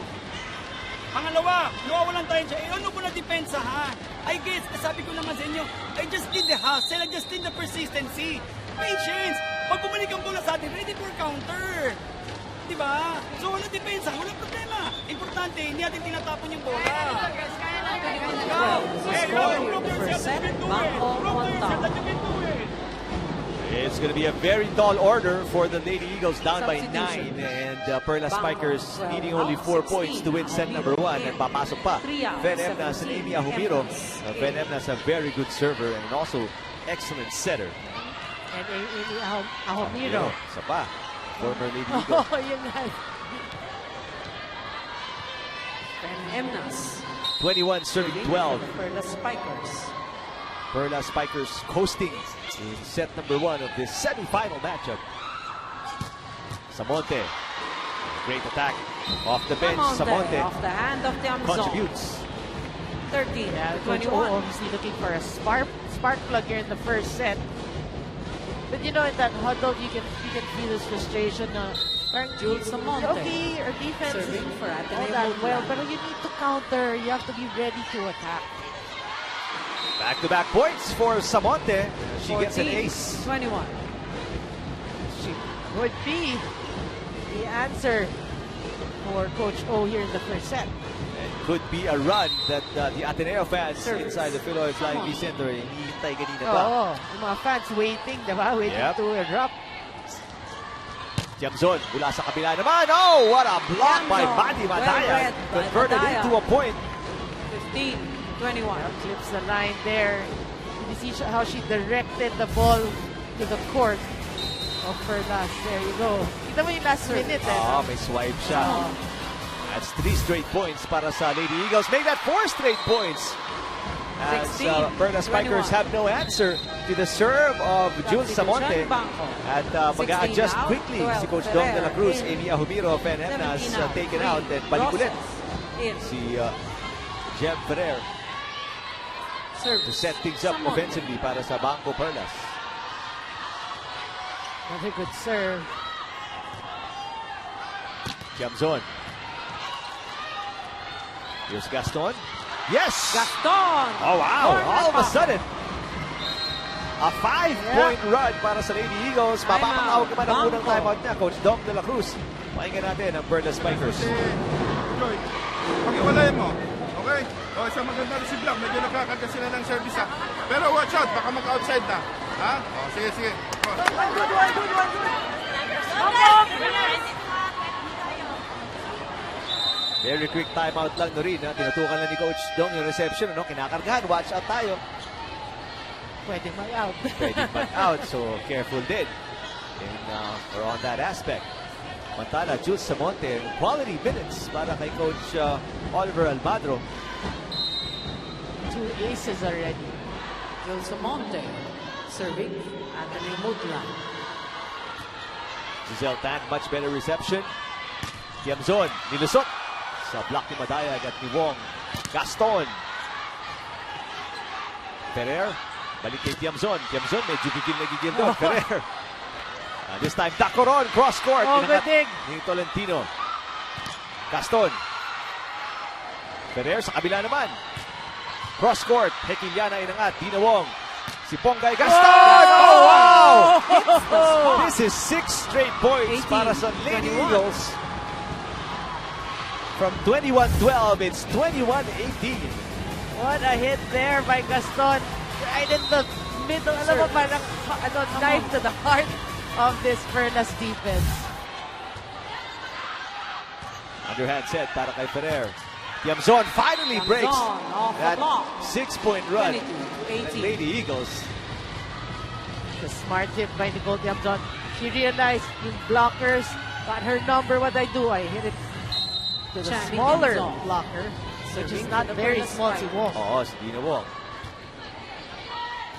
[SPEAKER 5] Pangalawa, nawawalan tayo siya. Eh, ano ko na depensa ha? I guess, sabi ko naman sa inyo, I just need the hustle, I just need the persistency. Patience. Pag bumalik ang bola sa atin, ready for counter. Diba? So, walang depensa, walang problema. Importante, hindi natin tinatapon yung bola.
[SPEAKER 1] It's going to be a very tall order for the Lady Eagles down by 9 and Perlas Spikers needing only 4 points to win set number 1 and papasok pa. Ben Emnas and Amy Ahumiro. Ben Emnas a very good server and also excellent setter.
[SPEAKER 2] And Amy Ahumiro.
[SPEAKER 1] Isa pa, former Lady Eagle.
[SPEAKER 2] Oh, yun nga.
[SPEAKER 6] Emnas.
[SPEAKER 1] 21 serving 12.
[SPEAKER 6] Perlas Spikers.
[SPEAKER 1] Perlas Spikers coasting in set number 1 of this semi-final matchup. Samonte, great attack off the bench. Samonte
[SPEAKER 6] Off the hand of Tiamzon.
[SPEAKER 1] contributes.
[SPEAKER 6] 13
[SPEAKER 2] Yeah,
[SPEAKER 6] to
[SPEAKER 2] Coach
[SPEAKER 6] 21.
[SPEAKER 2] O obviously looking for a spark plug here in the first set. But you know, in that huddle, you can feel his frustration.
[SPEAKER 6] Jules Samonte.
[SPEAKER 2] Okay, our defense is
[SPEAKER 6] Serving for
[SPEAKER 2] all
[SPEAKER 6] Ateneo
[SPEAKER 2] that well,
[SPEAKER 6] Motolite.
[SPEAKER 2] but you need to counter. You have to be ready to attack.
[SPEAKER 1] Back-to-back points for Samonte. She gets an
[SPEAKER 6] 14,
[SPEAKER 1] ace.
[SPEAKER 6] 21.
[SPEAKER 2] She would be the answer for Coach O here in the first set.
[SPEAKER 1] And could be a run that the Ateneo fans
[SPEAKER 6] Service.
[SPEAKER 1] inside the Philoil Flying V Center hinihintay kanina pa.
[SPEAKER 2] Oo, yung mga fans waiting, diba? Waiting
[SPEAKER 1] Yep.
[SPEAKER 2] to erupt.
[SPEAKER 1] Tiamzon mula sa kabila naman. Oh, what a block by
[SPEAKER 6] Tiamzon.
[SPEAKER 1] Badi
[SPEAKER 6] Well
[SPEAKER 1] Madaya.
[SPEAKER 6] read by
[SPEAKER 1] Converted
[SPEAKER 6] Madaya.
[SPEAKER 1] into a point.
[SPEAKER 6] 15, 21.
[SPEAKER 2] Clips the line there. You see how she directed the ball to the court of Perlas. There you go. Kita mo yung last minute eh.
[SPEAKER 1] Oh, may swipe siya.
[SPEAKER 2] Oh.
[SPEAKER 1] That's 3 straight points para sa Lady Eagles. Make that 4 straight points. As
[SPEAKER 6] 16,
[SPEAKER 1] Perlas Spikers
[SPEAKER 6] 21.
[SPEAKER 1] have no answer to the serve of Jules Samonte.
[SPEAKER 6] BanKo.
[SPEAKER 1] At mag-a-adjust
[SPEAKER 6] 16 out,
[SPEAKER 1] quickly
[SPEAKER 6] 12
[SPEAKER 1] si Coach Dong de la Cruz.
[SPEAKER 6] in.
[SPEAKER 1] Amy Ahumiro, Ben Emnas
[SPEAKER 6] 17 out,
[SPEAKER 1] taken
[SPEAKER 6] 3,
[SPEAKER 1] out. And balik ulit
[SPEAKER 6] In.
[SPEAKER 1] si Jem Ferrer to
[SPEAKER 6] Service.
[SPEAKER 1] set things up
[SPEAKER 6] Samonte.
[SPEAKER 1] offensively para sa BanKo-Perlas.
[SPEAKER 2] Another good serve.
[SPEAKER 1] Tiamzon. Here's Gaston. Yes!
[SPEAKER 6] Gaston.
[SPEAKER 1] Oh wow!
[SPEAKER 6] Corner
[SPEAKER 1] All of a
[SPEAKER 6] pop.
[SPEAKER 1] sudden, a 5-point run para sa Lady Eagles.
[SPEAKER 6] Timeout.
[SPEAKER 1] Mapapatawag naman ang unang
[SPEAKER 6] BanKo.
[SPEAKER 1] timeout niya, Coach Dong de la Cruz. Pakinggan natin ang Perlas Spikers.
[SPEAKER 4] Joy, pakiwalay mo. Okay? O, sa maganda rin si Black. Medyo nagkakaga sila ng service ha. Pero watch out, baka mag-outside na. Ha? O, sige, sige. O.
[SPEAKER 1] Very quick timeout lang na rin. Tinutukan lang ni Coach Dong yung reception. Kinakargahan. Watch out tayo.
[SPEAKER 2] Pwede mag-out.
[SPEAKER 1] Pwede back out. So careful din. And we're on that aspect. Mantala, Jules Samonte. Quality minutes para kay Coach Oliver Almadro.
[SPEAKER 2] 2 aces already.
[SPEAKER 6] Jules Samonte. Serving. Ateneo-Motolite.
[SPEAKER 1] Giselle Tan, much better reception. Tiamzon, nilusot sa block ni Madayag at ni Wong. Gaston. Ferrer, balik kay Tiamzon. Tiamzon, medyo gigil doon. Ferrer. This time, Dacoron, cross court.
[SPEAKER 2] Oh,
[SPEAKER 1] Inangat
[SPEAKER 2] gating.
[SPEAKER 1] ni Tolentino. Gaston. Ferrer sa kabila naman. Cross court, Hekiliana inangat. Dina Wong. Si Ponggay Gaston! Oh, wow! This is 6 straight points
[SPEAKER 6] 18,
[SPEAKER 1] para sa Lady
[SPEAKER 6] 21.
[SPEAKER 1] Eagles. From 21-12, it's 21-18.
[SPEAKER 2] What a hit there by Gaston. Right in the middle. Alam mo, parang knife to the heart of this Perlas defense.
[SPEAKER 1] Underhand set para kay Ferrer. Tiamzon finally breaks
[SPEAKER 6] off the
[SPEAKER 1] that
[SPEAKER 6] block.
[SPEAKER 1] 6-point run.
[SPEAKER 6] 22-18.
[SPEAKER 1] Lady Eagles.
[SPEAKER 2] The smart tip by Nicole Tiamzon. She realized yung blockers got her number. What I do, I hit it to the
[SPEAKER 6] Channing
[SPEAKER 2] smaller
[SPEAKER 6] Tiamzon.
[SPEAKER 2] blocker, which is
[SPEAKER 6] Serving
[SPEAKER 2] not
[SPEAKER 6] to the
[SPEAKER 2] very
[SPEAKER 6] Perlas
[SPEAKER 2] small si
[SPEAKER 6] Spikers.
[SPEAKER 2] Wong.
[SPEAKER 1] Oo, si Dina Wong.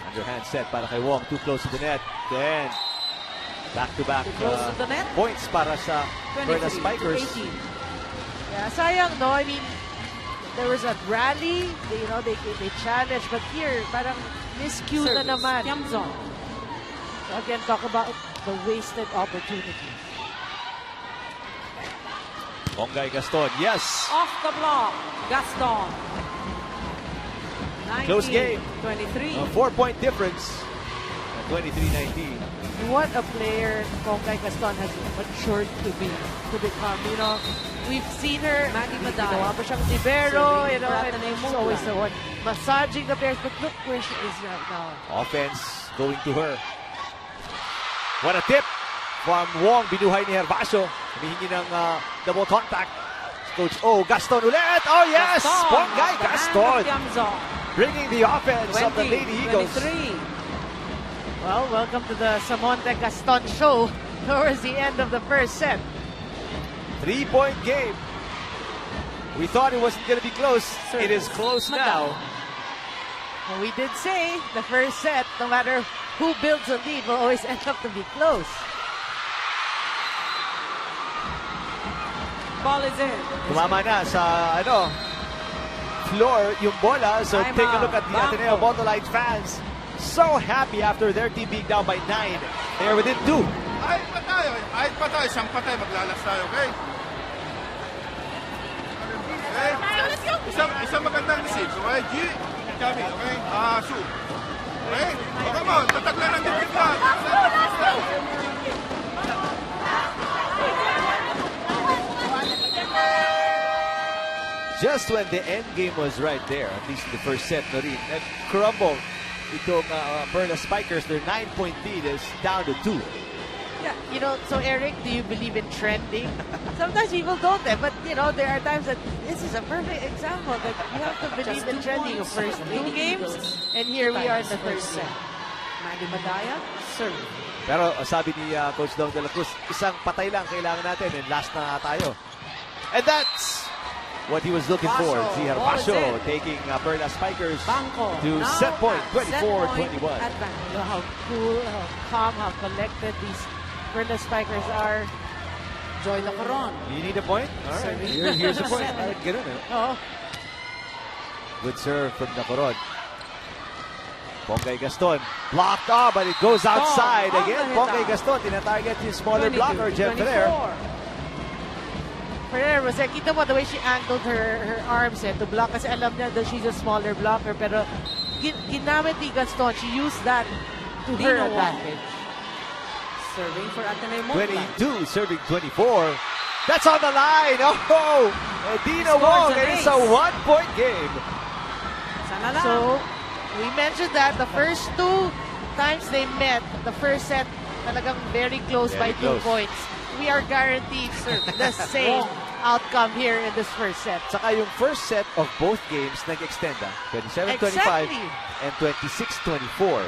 [SPEAKER 1] Underhand set para kay Wong. Too close to the net. Then, back-to-back
[SPEAKER 6] Too close to the net.
[SPEAKER 1] points para sa Perlas Spikers.
[SPEAKER 6] 23-18.
[SPEAKER 2] Yeah, sayang, no? I mean, there was a rally, they challenged, but here, parang miscue na
[SPEAKER 6] Service.
[SPEAKER 2] naman.
[SPEAKER 6] Tiamzon.
[SPEAKER 2] So again, talk about the wasted opportunity.
[SPEAKER 1] Bongay Gaston, yes!
[SPEAKER 6] Off the block. Gaston.
[SPEAKER 1] Close game.
[SPEAKER 6] 23.
[SPEAKER 1] A 4-point difference. 23-19.
[SPEAKER 2] What a player Bongay Gaston has matured to become. We've seen her,
[SPEAKER 6] Manila-Motolite.
[SPEAKER 2] ginawa pa siyang libero,
[SPEAKER 6] Serving for
[SPEAKER 2] and
[SPEAKER 6] Ateneo-Motolite.
[SPEAKER 2] she's always the one massaging the players, but look where she is right now.
[SPEAKER 1] Offense going to her. What a tip from Wong. Binuhay ni Herbacio. Humihingi ng double contact. Coach O. Gaston ulit. Oh yes! Bongay Gaston. Bringing the offense of the Lady Eagles.
[SPEAKER 6] 23.
[SPEAKER 2] Well, welcome to the Samonte Gaston show towards the end of the first set.
[SPEAKER 1] 3-point game. We thought it wasn't going to be close. It is close now.
[SPEAKER 2] And we did say the first set, no matter who builds a lead, will always end up to be close.
[SPEAKER 6] Ball is in.
[SPEAKER 1] Tumama na sa floor yung bola. So
[SPEAKER 6] Time
[SPEAKER 1] take a
[SPEAKER 6] out.
[SPEAKER 1] look at the
[SPEAKER 6] BanKo.
[SPEAKER 1] Ateneo-Motolite fans. So happy after their team being down by 9. They are within 2.
[SPEAKER 4] Kahit pa tayo. Siyang patay. Maglalas tayo, okay? Okay? Isang magandang receive, okay? G, Kami, okay? Su. Okay? O, come on. Tataglan ng dikit ka.
[SPEAKER 1] Just when the end game was right there, at least in the first set, Norin, and crumble itong Perlas Spikers. Their 9-point lead is down to 2.
[SPEAKER 2] Yeah, so Eric, do you believe in trending? Sometimes people don't, but there are times that this is a perfect example that you have to believe in trending. Your first 2 games, and here we are in the third set.
[SPEAKER 6] Manila-Motolite, serve.
[SPEAKER 1] Pero sabi ni Coach Dong de la Cruz, isang patay lang kailangan natin and last na tayo. And that's what he was looking for.
[SPEAKER 6] Herbacio,
[SPEAKER 1] Herbacio
[SPEAKER 6] ball is in.
[SPEAKER 1] taking Perlas Spikers
[SPEAKER 6] BanKo
[SPEAKER 1] to
[SPEAKER 6] now
[SPEAKER 1] set point,
[SPEAKER 6] at set point
[SPEAKER 1] 24-21.
[SPEAKER 6] advantage.
[SPEAKER 2] How cool, how calm, how collected these Perlas Spikers are.
[SPEAKER 6] Joy Lacaron.
[SPEAKER 1] You need a point? All right,
[SPEAKER 6] Serving.
[SPEAKER 1] here's the point. Ganun,
[SPEAKER 2] Oh,
[SPEAKER 1] Good serve from Nacorod. Bongay Gaston. Blocked off, but it goes outside
[SPEAKER 6] on
[SPEAKER 1] again.
[SPEAKER 6] the hit
[SPEAKER 1] Bongay
[SPEAKER 6] out.
[SPEAKER 1] Gaston, tinatarget yung smaller
[SPEAKER 6] 22,
[SPEAKER 1] blocker, Jen Ferrer.
[SPEAKER 6] 24.
[SPEAKER 2] Ferrer was like, kita mo the way she angled her arms to block kasi alam niya that she's a smaller blocker, pero ginamit ni Gaston, she used that to her
[SPEAKER 6] Dina Wong.
[SPEAKER 2] advantage.
[SPEAKER 6] Serving for Ateneo-Motolite.
[SPEAKER 1] 22, serving 24. That's on the line. Oh, Dina
[SPEAKER 6] Scores
[SPEAKER 1] Wong,
[SPEAKER 6] an
[SPEAKER 1] and it's
[SPEAKER 6] ace.
[SPEAKER 1] a 1-point game.
[SPEAKER 6] Sana lang.
[SPEAKER 2] So, we mentioned that the first 2 times they met, the first set talagang very close
[SPEAKER 1] Very
[SPEAKER 2] by
[SPEAKER 1] close.
[SPEAKER 2] 2 points. We are guaranteed the same outcome here in this first set.
[SPEAKER 1] Saka yung first set of both games nag-extend 27-25
[SPEAKER 2] Exactly.
[SPEAKER 1] and 26-24.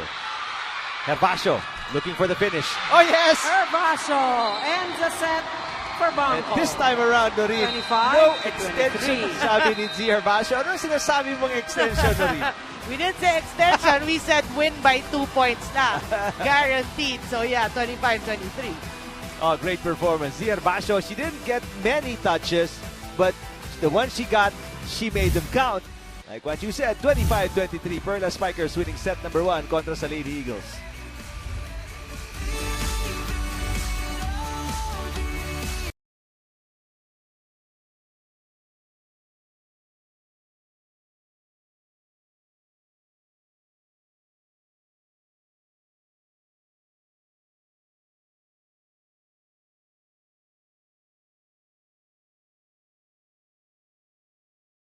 [SPEAKER 1] Herbacio looking for the finish. Oh yes!
[SPEAKER 6] Herbacio ends the set for
[SPEAKER 1] And
[SPEAKER 6] BanKo.
[SPEAKER 1] this time around, Norin,
[SPEAKER 6] 25
[SPEAKER 1] no
[SPEAKER 6] to
[SPEAKER 1] extension,
[SPEAKER 6] 23.
[SPEAKER 1] sabi ni Z. Herbacio. Ano sinasabi mong extension, Norin?
[SPEAKER 2] We didn't say extension, we said win by 2 points na. Guaranteed. So yeah, 25-23.
[SPEAKER 1] Oh, great performance. Z. Herbacio, she didn't get many touches, but the ones she got, she made them count. Like what you said, 25-23, Perlas Spikers winning set number 1 kontra sa Lady Eagles.